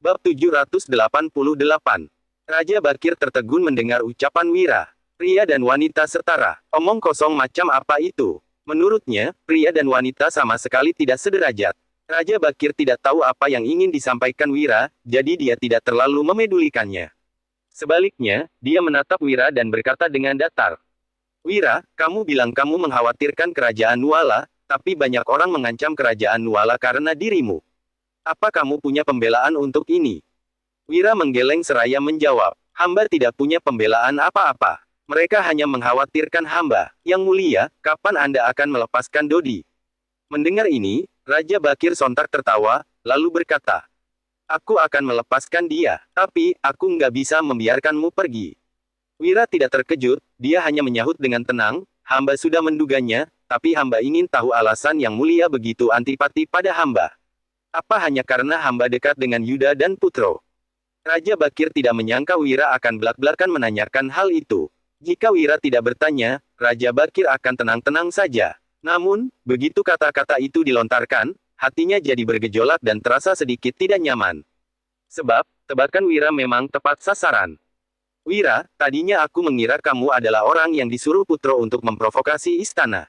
Bab 788. Raja Bakir tertegun mendengar ucapan Wira. Pria dan wanita setara. Omong kosong macam apa itu? Menurutnya, pria dan wanita sama sekali tidak sederajat. Raja Bakir tidak tahu apa yang ingin disampaikan Wira, jadi dia tidak terlalu memedulikannya. Sebaliknya, dia menatap Wira dan berkata dengan datar. Wira, kamu bilang kamu mengkhawatirkan kerajaan Nuala, tapi banyak orang mengancam kerajaan Nuala karena dirimu. Apa kamu punya pembelaan untuk ini? Wira menggeleng seraya menjawab, hamba tidak punya pembelaan apa-apa. Mereka hanya mengkhawatirkan hamba. Yang mulia, kapan Anda akan melepaskan Dodi? Mendengar ini, Raja Bakir sontak tertawa, lalu berkata, aku akan melepaskan dia, tapi aku nggak bisa membiarkanmu pergi. Wira tidak terkejut, dia hanya menyahut dengan tenang, hamba sudah menduganya, tapi hamba ingin tahu alasan yang mulia begitu antipati pada hamba. Apa hanya karena hamba dekat dengan Yuda dan Putro? Raja Bakir tidak menyangka Wira akan belak-belakan menanyakan hal itu. Jika Wira tidak bertanya, Raja Bakir akan tenang-tenang saja. Namun, begitu kata-kata itu dilontarkan, hatinya jadi bergejolak dan terasa sedikit tidak nyaman. Sebab, tebakan Wira memang tepat sasaran. Wira, tadinya aku mengira kamu adalah orang yang disuruh Putro untuk memprovokasi istana.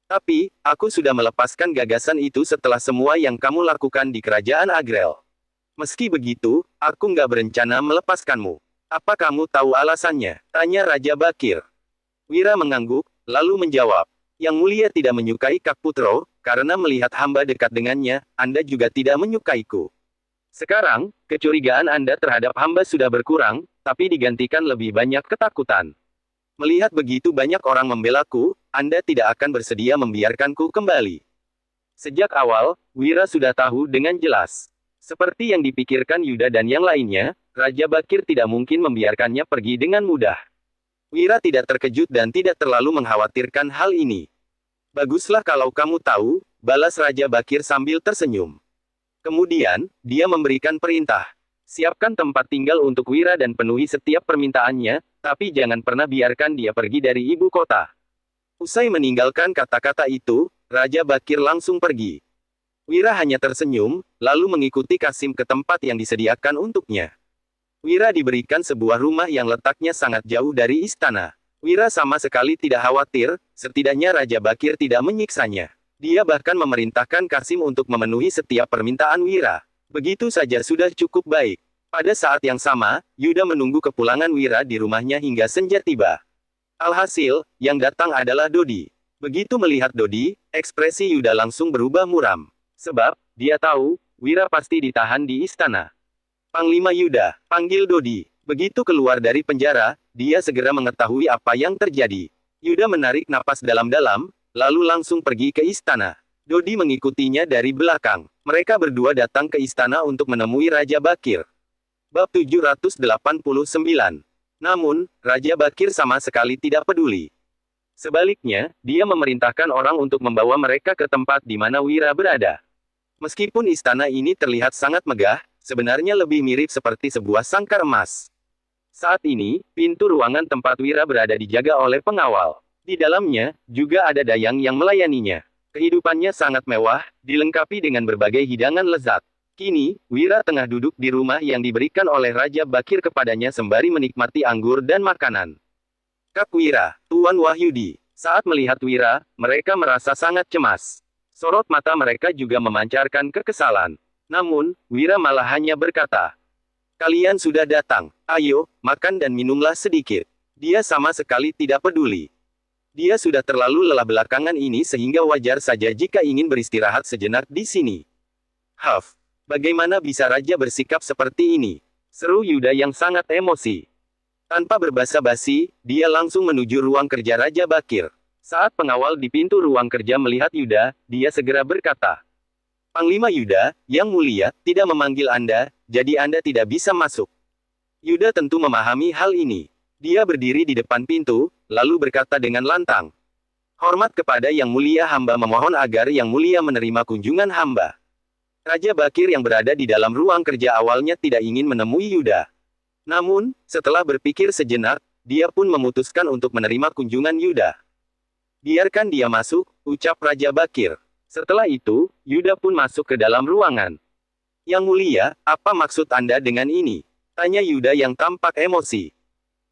Tapi, aku sudah melepaskan gagasan itu setelah semua yang kamu lakukan di kerajaan Agrel. Meski begitu, aku nggak berencana melepaskanmu. Apa kamu tahu alasannya? Tanya Raja Bakir. Wira mengangguk, lalu menjawab. Yang mulia tidak menyukai Kak Putro, karena melihat hamba dekat dengannya, Anda juga tidak menyukaiku. Sekarang, kecurigaan Anda terhadap hamba sudah berkurang, tapi digantikan lebih banyak ketakutan. Melihat begitu banyak orang membelaku, Anda tidak akan bersedia membiarkanku kembali. Sejak awal, Wira sudah tahu dengan jelas. Seperti yang dipikirkan Yuda dan yang lainnya, Raja Bakir tidak mungkin membiarkannya pergi dengan mudah. Wira tidak terkejut dan tidak terlalu mengkhawatirkan hal ini. Baguslah kalau kamu tahu, balas Raja Bakir sambil tersenyum. Kemudian, dia memberikan perintah. Siapkan tempat tinggal untuk Wira dan penuhi setiap permintaannya, tapi jangan pernah biarkan dia pergi dari ibu kota. Usai meninggalkan kata-kata itu, Raja Bakir langsung pergi. Wira hanya tersenyum, lalu mengikuti Kasim ke tempat yang disediakan untuknya. Wira diberikan sebuah rumah yang letaknya sangat jauh dari istana. Wira sama sekali tidak khawatir, setidaknya Raja Bakir tidak menyiksanya. Dia bahkan memerintahkan Kasim untuk memenuhi setiap permintaan Wira. Begitu saja sudah cukup baik. Pada saat yang sama, Yuda menunggu kepulangan Wira di rumahnya hingga senja tiba. Alhasil, yang datang adalah Dodi. Begitu melihat Dodi, ekspresi Yuda langsung berubah muram. Sebab, dia tahu, Wira pasti ditahan di istana. Panglima Yuda, panggil Dodi. Begitu keluar dari penjara, dia segera mengetahui apa yang terjadi. Yuda menarik napas dalam-dalam, lalu langsung pergi ke istana. Dodi mengikutinya dari belakang. Mereka berdua datang ke istana untuk menemui Raja Bakir. Bab 789. Namun, Raja Bakir sama sekali tidak peduli. Sebaliknya, dia memerintahkan orang untuk membawa mereka ke tempat di mana Wira berada. Meskipun istana ini terlihat sangat megah, sebenarnya lebih mirip seperti sebuah sangkar emas. Saat ini, pintu ruangan tempat Wira berada dijaga oleh pengawal. Di dalamnya, juga ada dayang yang melayaninya. Kehidupannya sangat mewah, dilengkapi dengan berbagai hidangan lezat. Kini, Wira tengah duduk di rumah yang diberikan oleh Raja Bakir kepadanya sembari menikmati anggur dan makanan. Kak Wira, Tuan Wahyudi. Saat melihat Wira, mereka merasa sangat cemas. Sorot mata mereka juga memancarkan kekesalan. Namun, Wira malah hanya berkata, kalian sudah datang, ayo, makan dan minumlah sedikit. Dia sama sekali tidak peduli. Dia sudah terlalu lelah belakangan ini sehingga wajar saja jika ingin beristirahat sejenak di sini. Huff, bagaimana bisa Raja bersikap seperti ini? Seru Yuda yang sangat emosi. Tanpa berbasa-basi, dia langsung menuju ruang kerja Raja Bakir. Saat pengawal di pintu ruang kerja melihat Yuda, dia segera berkata, Panglima Yuda, yang mulia, tidak memanggil Anda, jadi Anda tidak bisa masuk. Yuda tentu memahami hal ini. Dia berdiri di depan pintu, lalu berkata dengan lantang, hormat kepada yang mulia hamba memohon agar yang mulia menerima kunjungan hamba. Raja Bakir yang berada di dalam ruang kerja awalnya tidak ingin menemui Yuda. Namun, setelah berpikir sejenak, dia pun memutuskan untuk menerima kunjungan Yuda. Biarkan dia masuk, ucap Raja Bakir. Setelah itu, Yuda pun masuk ke dalam ruangan. Yang mulia, apa maksud Anda dengan ini? Tanya Yuda yang tampak emosi.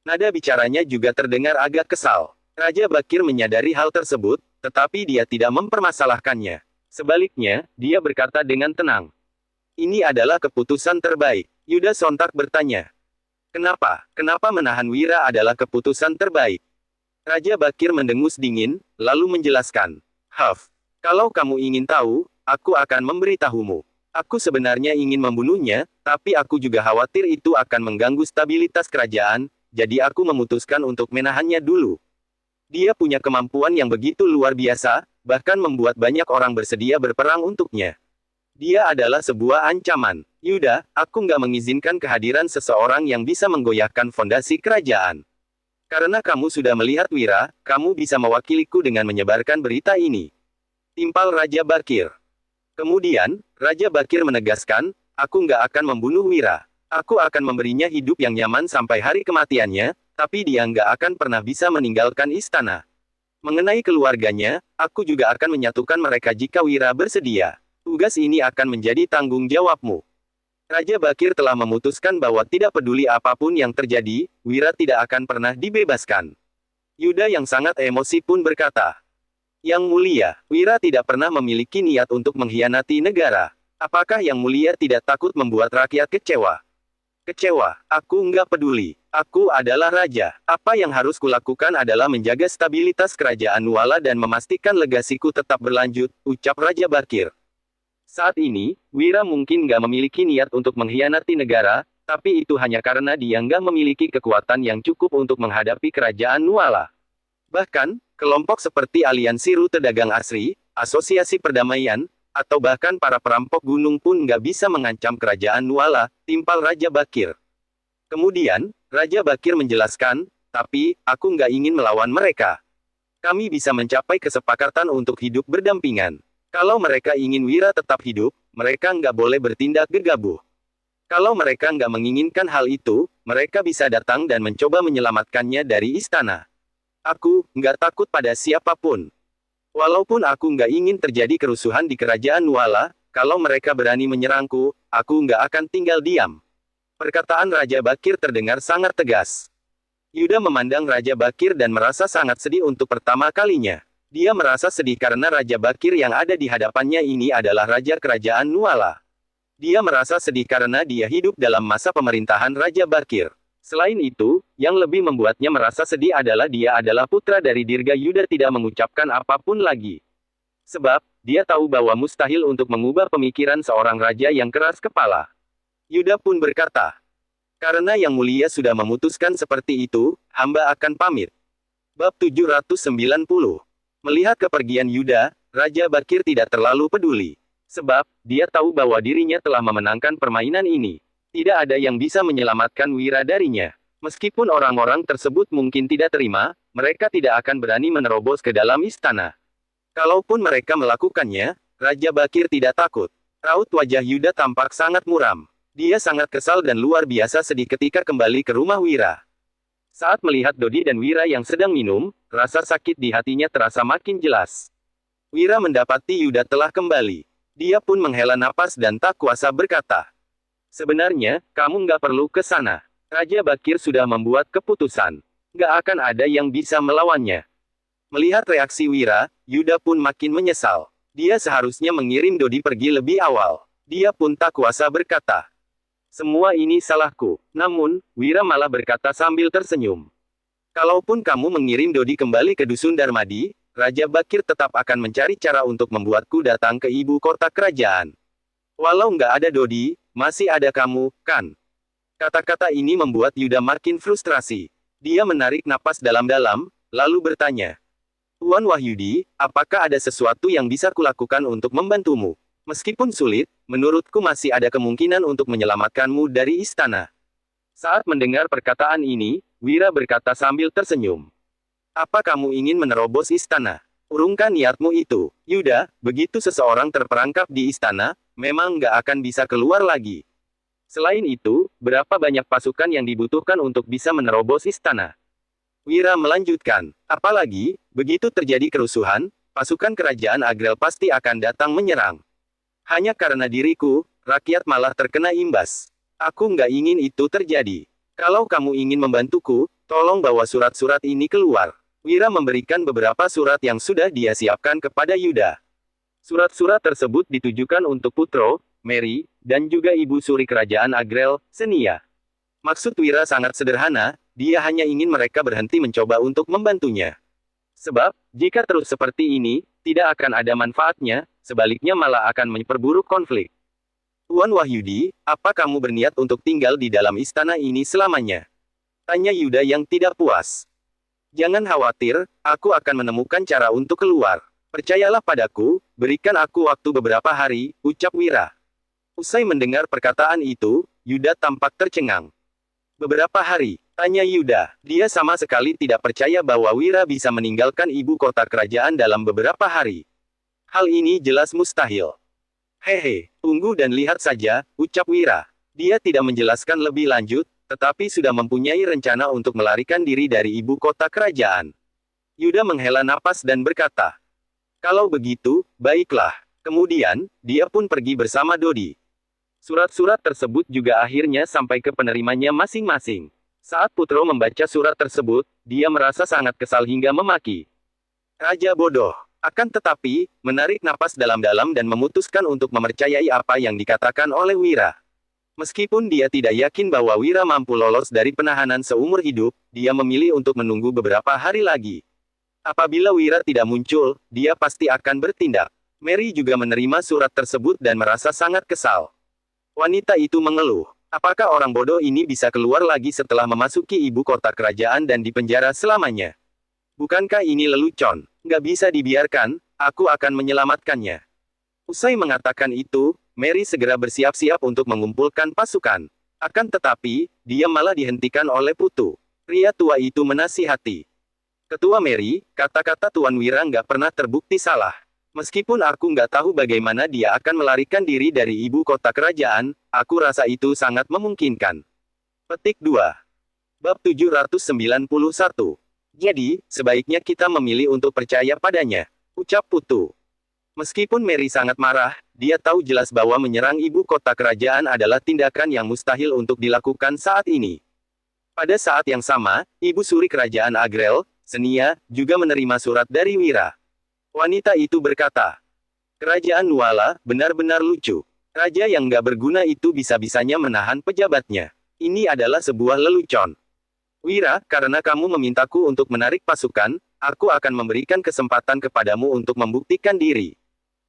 Nada bicaranya juga terdengar agak kesal. Raja Bakir menyadari hal tersebut, tetapi dia tidak mempermasalahkannya. Sebaliknya, dia berkata dengan tenang. Ini adalah keputusan terbaik. Yuda sontak bertanya. Kenapa? Kenapa menahan Wira adalah keputusan terbaik? Raja Bakir mendengus dingin, lalu menjelaskan. Huff, kalau kamu ingin tahu, aku akan memberitahumu. Aku sebenarnya ingin membunuhnya, tapi aku juga khawatir itu akan mengganggu stabilitas kerajaan, jadi aku memutuskan untuk menahannya dulu. Dia punya kemampuan yang begitu luar biasa, bahkan membuat banyak orang bersedia berperang untuknya. Dia adalah sebuah ancaman. Yuda, aku nggak mengizinkan kehadiran seseorang yang bisa menggoyahkan fondasi kerajaan. Karena kamu sudah melihat Wira, kamu bisa mewakiliku dengan menyebarkan berita ini. Timpal Raja Bakir. Kemudian, Raja Bakir menegaskan, aku nggak akan membunuh Wira. Aku akan memberinya hidup yang nyaman sampai hari kematiannya, tapi dia nggak akan pernah bisa meninggalkan istana. Mengenai keluarganya, aku juga akan menyatukan mereka jika Wira bersedia. Tugas ini akan menjadi tanggung jawabmu. Raja Bakir telah memutuskan bahwa tidak peduli apapun yang terjadi, Wira tidak akan pernah dibebaskan. Yuda yang sangat emosi pun berkata, Yang mulia, Wira tidak pernah memiliki niat untuk mengkhianati negara. Apakah Yang mulia tidak takut membuat rakyat kecewa? Kecewa, aku nggak peduli. Aku adalah raja. Apa yang harus kulakukan adalah menjaga stabilitas kerajaan Nuala dan memastikan legasiku tetap berlanjut, ucap Raja Bakir. Saat ini, Wira mungkin nggak memiliki niat untuk mengkhianati negara, tapi itu hanya karena dia nggak memiliki kekuatan yang cukup untuk menghadapi kerajaan Nuala. Bahkan, kelompok seperti Aliansi Rute Dagang Asri, Asosiasi Perdamaian, atau bahkan para perampok gunung pun nggak bisa mengancam kerajaan Nuala, timpal Raja Bakir. Kemudian, Raja Bakir menjelaskan, tapi, aku nggak ingin melawan mereka. Kami bisa mencapai kesepakatan untuk hidup berdampingan. Kalau mereka ingin Wira tetap hidup, mereka nggak boleh bertindak gegabah. Kalau mereka nggak menginginkan hal itu, mereka bisa datang dan mencoba menyelamatkannya dari istana. Aku nggak takut pada siapapun. Walaupun aku nggak ingin terjadi kerusuhan di kerajaan Nuala, kalau mereka berani menyerangku, aku nggak akan tinggal diam. Perkataan Raja Bakir terdengar sangat tegas. Yuda memandang Raja Bakir dan merasa sangat sedih untuk pertama kalinya. Dia merasa sedih karena Raja Bakir yang ada di hadapannya ini adalah Raja Kerajaan Nuala. Dia merasa sedih karena dia hidup dalam masa pemerintahan Raja Bakir. Selain itu, yang lebih membuatnya merasa sedih adalah dia adalah putra dari Dirga Yuda tidak mengucapkan apapun lagi. Sebab, dia tahu bahwa mustahil untuk mengubah pemikiran seorang raja yang keras kepala. Yuda pun berkata, karena Yang Mulia sudah memutuskan seperti itu, hamba akan pamit. Bab 790. Melihat kepergian Yuda, Raja Bakir tidak terlalu peduli. Sebab, dia tahu bahwa dirinya telah memenangkan permainan ini. Tidak ada yang bisa menyelamatkan Wira darinya. Meskipun orang-orang tersebut mungkin tidak terima, mereka tidak akan berani menerobos ke dalam istana. Kalaupun mereka melakukannya, Raja Bakir tidak takut. Raut wajah Yuda tampak sangat muram. Dia sangat kesal dan luar biasa sedih ketika kembali ke rumah Wira. Saat melihat Dodi dan Wira yang sedang minum, rasa sakit di hatinya terasa makin jelas. Wira mendapati Yuda telah kembali. Dia pun menghela napas dan tak kuasa berkata. Sebenarnya, kamu nggak perlu ke sana. Raja Bakir sudah membuat keputusan. Nggak akan ada yang bisa melawannya. Melihat reaksi Wira, Yuda pun makin menyesal. Dia seharusnya mengirim Dodi pergi lebih awal. Dia pun tak kuasa berkata. Semua ini salahku. Namun, Wira malah berkata sambil tersenyum. Kalaupun kamu mengirim Dodi kembali ke Dusun Darmadi, Raja Bakir tetap akan mencari cara untuk membuatku datang ke ibu kota kerajaan. Walau nggak ada Dodi, masih ada kamu, kan? Kata-kata ini membuat Yuda makin frustrasi. Dia menarik napas dalam-dalam, lalu bertanya. Tuan Wahyudi, apakah ada sesuatu yang bisa kulakukan untuk membantumu? Meskipun sulit, menurutku masih ada kemungkinan untuk menyelamatkanmu dari istana. Saat mendengar perkataan ini, Wira berkata sambil tersenyum. Apa kamu ingin menerobos istana? Urungkan niatmu itu. Yuda, begitu seseorang terperangkap di istana, memang nggak akan bisa keluar lagi. Selain itu, berapa banyak pasukan yang dibutuhkan untuk bisa menerobos istana? Wira melanjutkan, apalagi, begitu terjadi kerusuhan, pasukan kerajaan Agrel pasti akan datang menyerang. Hanya karena diriku, rakyat malah terkena imbas. Aku nggak ingin itu terjadi. Kalau kamu ingin membantuku, tolong bawa surat-surat ini keluar. Wira memberikan beberapa surat yang sudah dia siapkan kepada Yuda. Surat-surat tersebut ditujukan untuk Putro, Mary, dan juga ibu suri kerajaan Agrel, Senia. Maksud Wira sangat sederhana, dia hanya ingin mereka berhenti mencoba untuk membantunya. Sebab, jika terus seperti ini, tidak akan ada manfaatnya, sebaliknya malah akan memperburuk konflik. Tuan Wahyudi, apa kamu berniat untuk tinggal di dalam istana ini selamanya? Tanya Yuda yang tidak puas. Jangan khawatir, aku akan menemukan cara untuk keluar. Percayalah padaku, berikan aku waktu beberapa hari, ucap Wira. Usai mendengar perkataan itu, Yuda tampak tercengang. Beberapa hari, tanya Yuda. Dia sama sekali tidak percaya bahwa Wira bisa meninggalkan ibu kota kerajaan dalam beberapa hari. Hal ini jelas mustahil. Hehe, tunggu dan lihat saja, ucap Wira. Dia tidak menjelaskan lebih lanjut, tetapi sudah mempunyai rencana untuk melarikan diri dari ibu kota kerajaan. Yuda menghela napas dan berkata, "Kalau begitu, baiklah." Kemudian, dia pun pergi bersama Dodi. Surat-surat tersebut juga akhirnya sampai ke penerimanya masing-masing. Saat Putro membaca surat tersebut, dia merasa sangat kesal hingga memaki. Raja bodoh. Akan tetapi, menarik napas dalam-dalam dan memutuskan untuk mempercayai apa yang dikatakan oleh Wira. Meskipun dia tidak yakin bahwa Wira mampu lolos dari penahanan seumur hidup, dia memilih untuk menunggu beberapa hari lagi. Apabila Wira tidak muncul, dia pasti akan bertindak. Mary juga menerima surat tersebut dan merasa sangat kesal. Wanita itu mengeluh. Apakah orang bodoh ini bisa keluar lagi setelah memasuki ibu kota kerajaan dan dipenjara selamanya? Bukankah ini lelucon? Nggak bisa dibiarkan, aku akan menyelamatkannya. Usai mengatakan itu, Mary segera bersiap-siap untuk mengumpulkan pasukan. Akan tetapi, dia malah dihentikan oleh Putu. Pria tua itu menasihati. Ketua Mary, kata-kata Tuan Wira nggak pernah terbukti salah. Meskipun aku nggak tahu bagaimana dia akan melarikan diri dari ibu kota kerajaan, aku rasa itu sangat memungkinkan. Petik 2. Bab 791. Jadi, sebaiknya kita memilih untuk percaya padanya, ucap Putu. Meskipun Mary sangat marah, dia tahu jelas bahwa menyerang ibu kota kerajaan adalah tindakan yang mustahil untuk dilakukan saat ini. Pada saat yang sama, ibu suri kerajaan Agrel, Senia, juga menerima surat dari Wira. Wanita itu berkata, "Kerajaan Nuala, benar-benar lucu. Raja yang nggak berguna itu bisa-bisanya menahan pejabatnya. Ini adalah sebuah lelucon. Wira, karena kamu memintaku untuk menarik pasukan, aku akan memberikan kesempatan kepadamu untuk membuktikan diri.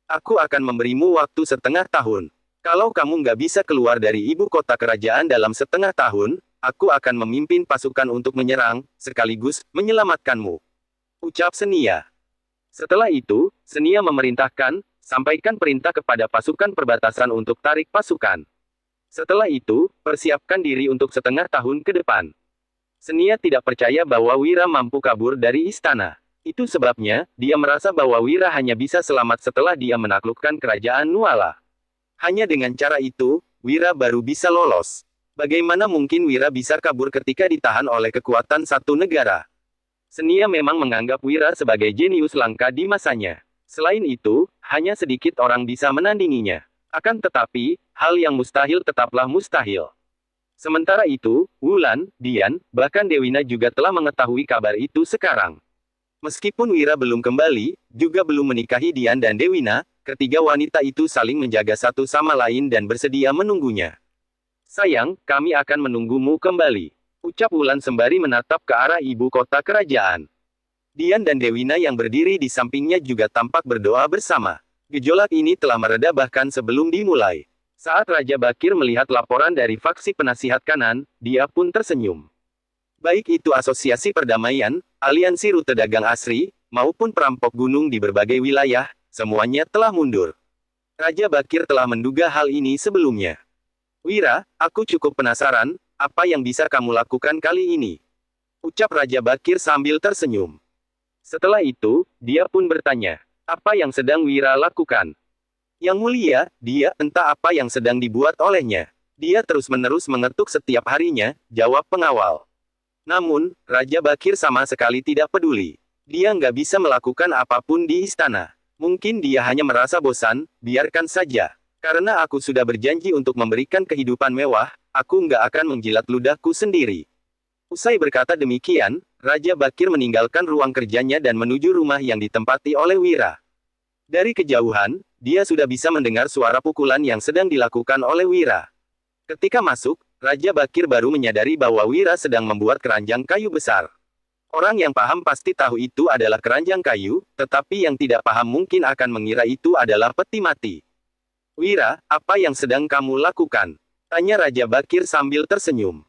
Aku akan memberimu waktu setengah tahun. Kalau kamu nggak bisa keluar dari ibu kota kerajaan dalam setengah tahun, aku akan memimpin pasukan untuk menyerang, sekaligus menyelamatkanmu," ucap Senia. Setelah itu, Senia memerintahkan, sampaikan perintah kepada pasukan perbatasan untuk tarik pasukan. Setelah itu, persiapkan diri untuk setengah tahun ke depan. Senia tidak percaya bahwa Wira mampu kabur dari istana. Itu sebabnya, dia merasa bahwa Wira hanya bisa selamat setelah dia menaklukkan kerajaan Nuala. Hanya dengan cara itu, Wira baru bisa lolos. Bagaimana mungkin Wira bisa kabur ketika ditahan oleh kekuatan satu negara? Senia memang menganggap Wira sebagai jenius langka di masanya. Selain itu, hanya sedikit orang bisa menandinginya. Akan tetapi, hal yang mustahil tetaplah mustahil. Sementara itu, Wulan, Dian, bahkan Dewina juga telah mengetahui kabar itu sekarang. Meskipun Wira belum kembali, juga belum menikahi Dian dan Dewina, ketiga wanita itu saling menjaga satu sama lain dan bersedia menunggunya. "Sayang, kami akan menunggumu kembali," ucap Wulan sembari menatap ke arah ibu kota kerajaan. Dian dan Dewina yang berdiri di sampingnya juga tampak berdoa bersama. Gejolak ini telah mereda bahkan sebelum dimulai. Saat Raja Bakir melihat laporan dari faksi penasihat kanan, dia pun tersenyum. Baik itu asosiasi perdamaian, aliansi rute dagang asri, maupun perampok gunung di berbagai wilayah, semuanya telah mundur. Raja Bakir telah menduga hal ini sebelumnya. "Wira, aku cukup penasaran, apa yang bisa kamu lakukan kali ini?" ucap Raja Bakir sambil tersenyum. Setelah itu, dia pun bertanya, "Apa yang sedang Wira lakukan?" "Yang mulia, dia entah apa yang sedang dibuat olehnya. Dia terus-menerus mengetuk setiap harinya," jawab pengawal. Namun, Raja Bakir sama sekali tidak peduli. Dia nggak bisa melakukan apapun di istana. Mungkin dia hanya merasa bosan, biarkan saja. Karena aku sudah berjanji untuk memberikan kehidupan mewah, aku nggak akan menjilat ludahku sendiri. Usai berkata demikian, Raja Bakir meninggalkan ruang kerjanya dan menuju rumah yang ditempati oleh Wira. Dari kejauhan, dia sudah bisa mendengar suara pukulan yang sedang dilakukan oleh Wira. Ketika masuk, Raja Bakir baru menyadari bahwa Wira sedang membuat keranjang kayu besar. Orang yang paham pasti tahu itu adalah keranjang kayu, tetapi yang tidak paham mungkin akan mengira itu adalah peti mati. Wira, apa yang sedang kamu lakukan? Tanya Raja Bakir sambil tersenyum.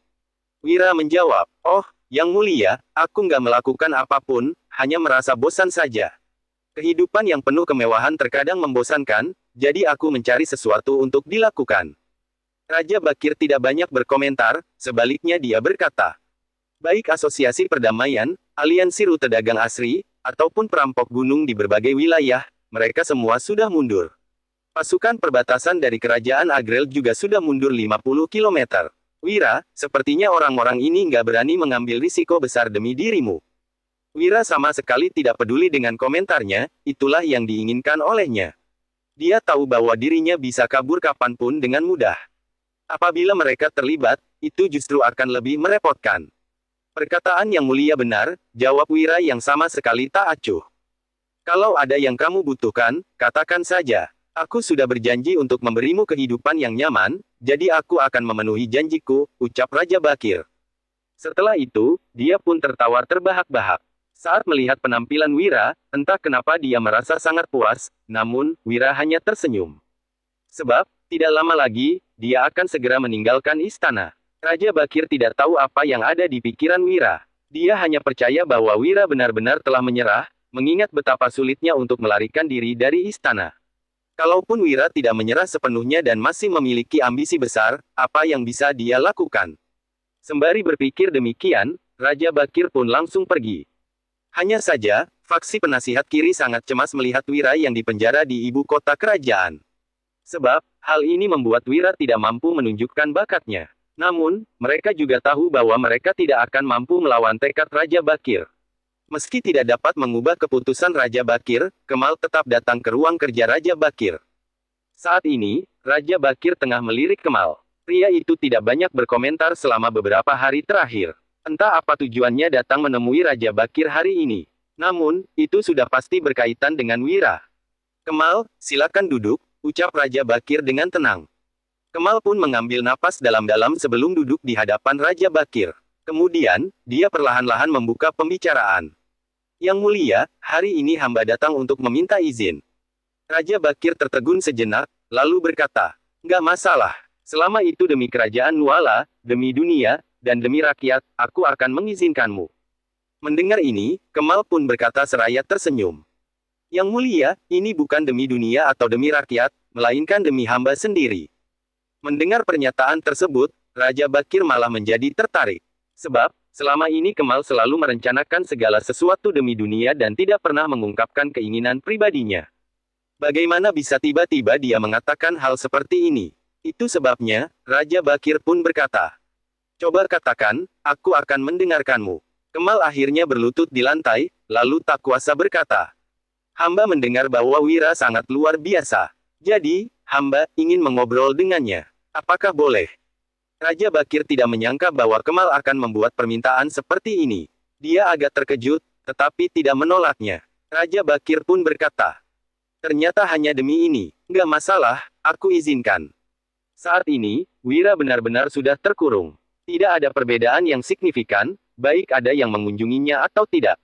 Wira menjawab, oh, Yang Mulia, aku nggak melakukan apapun, hanya merasa bosan saja. Kehidupan yang penuh kemewahan terkadang membosankan, jadi aku mencari sesuatu untuk dilakukan. Raja Bakir tidak banyak berkomentar, sebaliknya dia berkata, baik asosiasi perdamaian, aliansi rute dagang asri, ataupun perampok gunung di berbagai wilayah, mereka semua sudah mundur. Pasukan perbatasan dari kerajaan Agrel juga sudah mundur 50 km. Wira, sepertinya orang-orang ini nggak berani mengambil risiko besar demi dirimu. Wira sama sekali tidak peduli dengan komentarnya, itulah yang diinginkan olehnya. Dia tahu bahwa dirinya bisa kabur kapanpun dengan mudah. Apabila mereka terlibat, itu justru akan lebih merepotkan. Perkataan Yang Mulia benar, jawab Wira yang sama sekali tak acuh. Kalau ada yang kamu butuhkan, katakan saja. Aku sudah berjanji untuk memberimu kehidupan yang nyaman, jadi aku akan memenuhi janjiku, ucap Raja Bakir. Setelah itu, dia pun tertawa terbahak-bahak. Saat melihat penampilan Wira, entah kenapa dia merasa sangat puas, namun, Wira hanya tersenyum. Sebab, tidak lama lagi, dia akan segera meninggalkan istana. Raja Bakir tidak tahu apa yang ada di pikiran Wira. Dia hanya percaya bahwa Wira benar-benar telah menyerah, mengingat betapa sulitnya untuk melarikan diri dari istana. Kalaupun Wira tidak menyerah sepenuhnya dan masih memiliki ambisi besar, apa yang bisa dia lakukan? Sembari berpikir demikian, Raja Bakir pun langsung pergi. Hanya saja, faksi penasihat kiri sangat cemas melihat Wira yang dipenjara di ibu kota kerajaan. Sebab, hal ini membuat Wira tidak mampu menunjukkan bakatnya. Namun, mereka juga tahu bahwa mereka tidak akan mampu melawan tekad Raja Bakir. Meski tidak dapat mengubah keputusan Raja Bakir, Kemal tetap datang ke ruang kerja Raja Bakir. Saat ini, Raja Bakir tengah melirik Kemal. Pria itu tidak banyak berkomentar selama beberapa hari terakhir. Entah apa tujuannya datang menemui Raja Bakir hari ini. Namun, itu sudah pasti berkaitan dengan Wira. Kemal, silakan duduk, ucap Raja Bakir dengan tenang. Kemal pun mengambil napas dalam-dalam sebelum duduk di hadapan Raja Bakir. Kemudian, dia perlahan-lahan membuka pembicaraan. Yang Mulia, hari ini hamba datang untuk meminta izin. Raja Bakir tertegun sejenak, lalu berkata, nggak masalah. Selama itu demi kerajaan Nuala, demi dunia, dan demi rakyat, aku akan mengizinkanmu. Mendengar ini, Kemal pun berkata seraya tersenyum. Yang Mulia, ini bukan demi dunia atau demi rakyat, melainkan demi hamba sendiri. Mendengar pernyataan tersebut, Raja Bakir malah menjadi tertarik. Sebab, selama ini Kemal selalu merencanakan segala sesuatu demi dunia dan tidak pernah mengungkapkan keinginan pribadinya. Bagaimana bisa tiba-tiba dia mengatakan hal seperti ini? Itu sebabnya, Raja Bakir pun berkata, coba katakan, aku akan mendengarkanmu. Kemal akhirnya berlutut di lantai, lalu tak kuasa berkata, hamba mendengar bahwa Wira sangat luar biasa. Jadi, hamba ingin mengobrol dengannya. Apakah boleh? Raja Bakir tidak menyangka bahwa Kemal akan membuat permintaan seperti ini. Dia agak terkejut, tetapi tidak menolaknya. Raja Bakir pun berkata, ternyata hanya demi ini. Nggak masalah, aku izinkan. Saat ini, Wira benar-benar sudah terkurung. Tidak ada perbedaan yang signifikan, baik ada yang mengunjunginya atau tidak.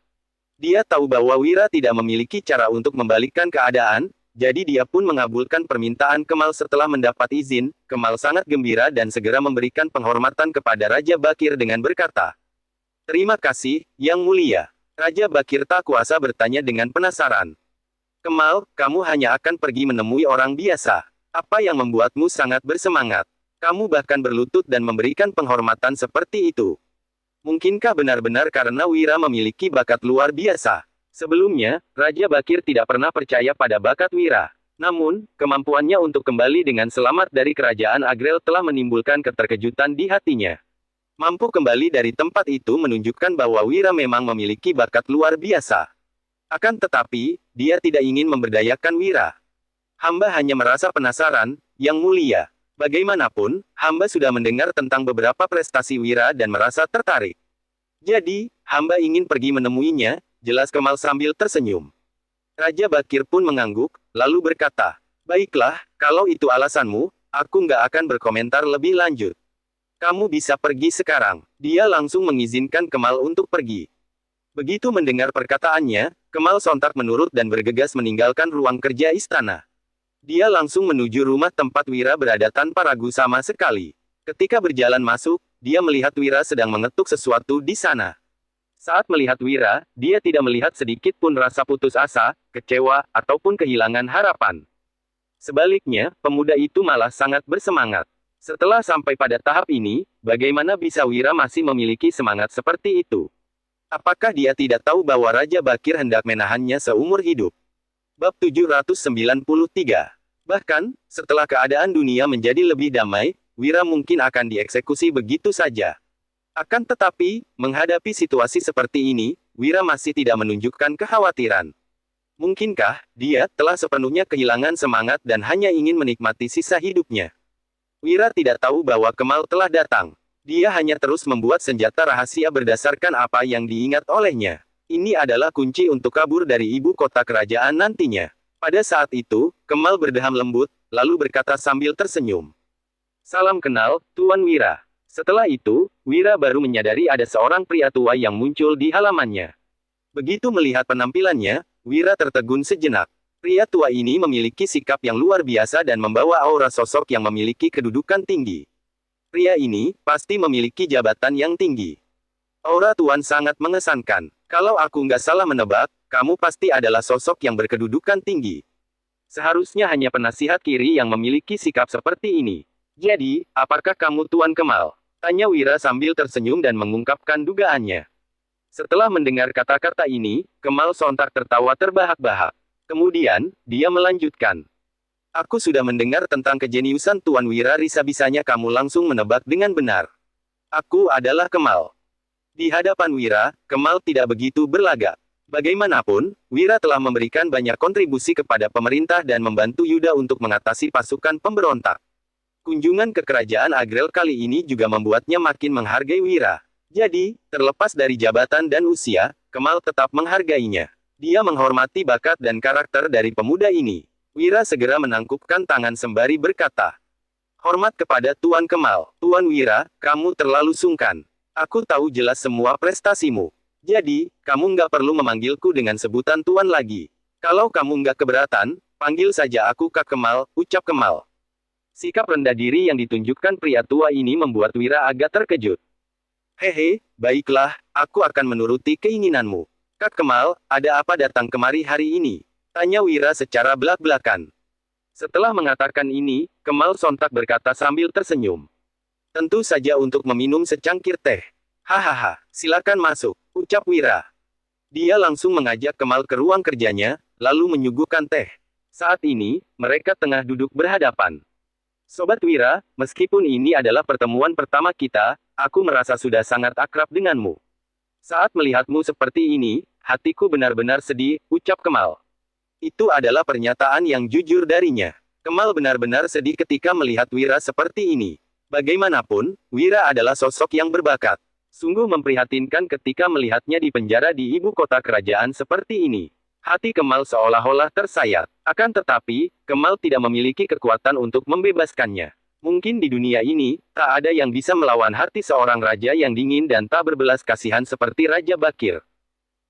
Dia tahu bahwa Wira tidak memiliki cara untuk membalikkan keadaan, jadi dia pun mengabulkan permintaan Kemal setelah mendapat izin. Kemal sangat gembira dan segera memberikan penghormatan kepada Raja Bakir dengan berkata, terima kasih, Yang Mulia. Raja Bakir tak kuasa bertanya dengan penasaran. Kemal, kamu hanya akan pergi menemui orang biasa. Apa yang membuatmu sangat bersemangat? Kamu bahkan berlutut dan memberikan penghormatan seperti itu. Mungkinkah benar-benar karena Wira memiliki bakat luar biasa? Sebelumnya, Raja Bakir tidak pernah percaya pada bakat Wira. Namun, kemampuannya untuk kembali dengan selamat dari kerajaan Agrel telah menimbulkan keterkejutan di hatinya. Mampu kembali dari tempat itu menunjukkan bahwa Wira memang memiliki bakat luar biasa. Akan tetapi, dia tidak ingin memberdayakan Wira. Hamba hanya merasa penasaran, Yang Mulia. Bagaimanapun, hamba sudah mendengar tentang beberapa prestasi Wira dan merasa tertarik. Jadi, hamba ingin pergi menemuinya, jelas Kemal sambil tersenyum. Raja Bakir pun mengangguk, lalu berkata, baiklah, kalau itu alasanmu, aku nggak akan berkomentar lebih lanjut. Kamu bisa pergi sekarang. Dia langsung mengizinkan Kemal untuk pergi. Begitu mendengar perkataannya, Kemal sontak menurut dan bergegas meninggalkan ruang kerja istana. Dia langsung menuju rumah tempat Wira berada tanpa ragu sama sekali. Ketika berjalan masuk, dia melihat Wira sedang mengetuk sesuatu di sana. Saat melihat Wira, dia tidak melihat sedikit pun rasa putus asa, kecewa, ataupun kehilangan harapan. Sebaliknya, pemuda itu malah sangat bersemangat. Setelah sampai pada tahap ini, bagaimana bisa Wira masih memiliki semangat seperti itu? Apakah dia tidak tahu bahwa Raja Bakir hendak menahannya seumur hidup? Bab 793. Bahkan, setelah keadaan dunia menjadi lebih damai, Wira mungkin akan dieksekusi begitu saja. Akan tetapi, menghadapi situasi seperti ini, Wira masih tidak menunjukkan kekhawatiran. Mungkinkah dia telah sepenuhnya kehilangan semangat dan hanya ingin menikmati sisa hidupnya? Wira tidak tahu bahwa Kemal telah datang. Dia hanya terus membuat senjata rahasia berdasarkan apa yang diingat olehnya. Ini adalah kunci untuk kabur dari ibu kota kerajaan nantinya. Pada saat itu, Kemal berdeham lembut, lalu berkata sambil tersenyum. Salam kenal, Tuan Wira. Setelah itu, Wira baru menyadari ada seorang pria tua yang muncul di halamannya. Begitu melihat penampilannya, Wira tertegun sejenak. Pria tua ini memiliki sikap yang luar biasa dan membawa aura sosok yang memiliki kedudukan tinggi. Pria ini pasti memiliki jabatan yang tinggi. Aura Tuan sangat mengesankan. Kalau aku nggak salah menebak, kamu pasti adalah sosok yang berkedudukan tinggi. Seharusnya hanya penasihat kiri yang memiliki sikap seperti ini. Jadi, apakah kamu Tuan Kemal? Tanya Wira sambil tersenyum dan mengungkapkan dugaannya. Setelah mendengar kata-kata ini, Kemal sontak tertawa terbahak-bahak. Kemudian, dia melanjutkan. Aku sudah mendengar tentang kejeniusan Tuan Wira, bisa-bisanya kamu langsung menebak dengan benar. Aku adalah Kemal. Di hadapan Wira, Kemal tidak begitu berlagak. Bagaimanapun, Wira telah memberikan banyak kontribusi kepada pemerintah dan membantu Yuda untuk mengatasi pasukan pemberontak. Kunjungan ke kerajaan Agrel kali ini juga membuatnya makin menghargai Wira. Jadi, terlepas dari jabatan dan usia, Kemal tetap menghargainya. Dia menghormati bakat dan karakter dari pemuda ini. Wira segera menangkupkan tangan sembari berkata, hormat kepada Tuan Kemal. Tuan Wira, kamu terlalu sungkan. Aku tahu jelas semua prestasimu. Jadi, kamu nggak perlu memanggilku dengan sebutan Tuan lagi. Kalau kamu nggak keberatan, panggil saja aku Kak Kemal, ucap Kemal. Sikap rendah diri yang ditunjukkan pria tua ini membuat Wira agak terkejut. Hehe, baiklah, aku akan menuruti keinginanmu. Kak Kemal, ada apa datang kemari hari ini? Tanya Wira secara belak-belakan. Setelah mengatakan ini, Kemal sontak berkata sambil tersenyum. Tentu saja untuk meminum secangkir teh. Hahaha, silakan masuk, ucap Wira. Dia langsung mengajak Kemal ke ruang kerjanya, lalu menyuguhkan teh. Saat ini, mereka tengah duduk berhadapan. Sobat Wira, meskipun ini adalah pertemuan pertama kita, aku merasa sudah sangat akrab denganmu. Saat melihatmu seperti ini, hatiku benar-benar sedih, ucap Kemal. Itu adalah pernyataan yang jujur darinya. Kemal benar-benar sedih ketika melihat Wira seperti ini. Bagaimanapun, Wira adalah sosok yang berbakat. Sungguh memprihatinkan ketika melihatnya di penjara di ibu kota kerajaan seperti ini. Hati Kemal seolah-olah tersayat. Akan tetapi, Kemal tidak memiliki kekuatan untuk membebaskannya. Mungkin di dunia ini, tak ada yang bisa melawan hati seorang raja yang dingin dan tak berbelas kasihan seperti Raja Bakir.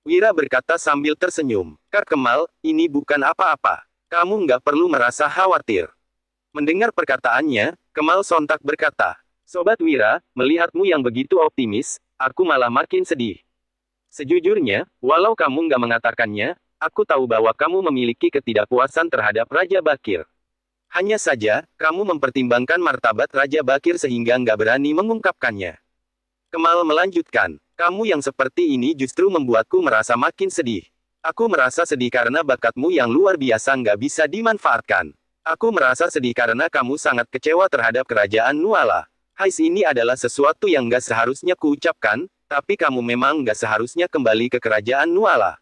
Wira berkata sambil tersenyum. Kak Kemal, ini bukan apa-apa. Kamu nggak perlu merasa khawatir. Mendengar perkataannya, Kemal sontak berkata, Sobat Wira, melihatmu yang begitu optimis, aku malah makin sedih. Sejujurnya, walau kamu nggak mengatakannya, aku tahu bahwa kamu memiliki ketidakpuasan terhadap Raja Bakir. Hanya saja, kamu mempertimbangkan martabat Raja Bakir sehingga nggak berani mengungkapkannya. Kemal melanjutkan, kamu yang seperti ini justru membuatku merasa makin sedih. Aku merasa sedih karena bakatmu yang luar biasa nggak bisa dimanfaatkan. Aku merasa sedih karena kamu sangat kecewa terhadap kerajaan Nuala. Hais, ini adalah sesuatu yang nggak seharusnya kuucapkan, tapi kamu memang nggak seharusnya kembali ke kerajaan Nuala.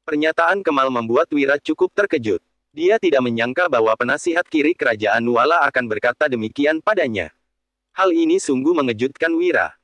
Pernyataan Kemal membuat Wira cukup terkejut. Dia tidak menyangka bahwa penasihat kiri kerajaan Nuala akan berkata demikian padanya. Hal ini sungguh mengejutkan Wira.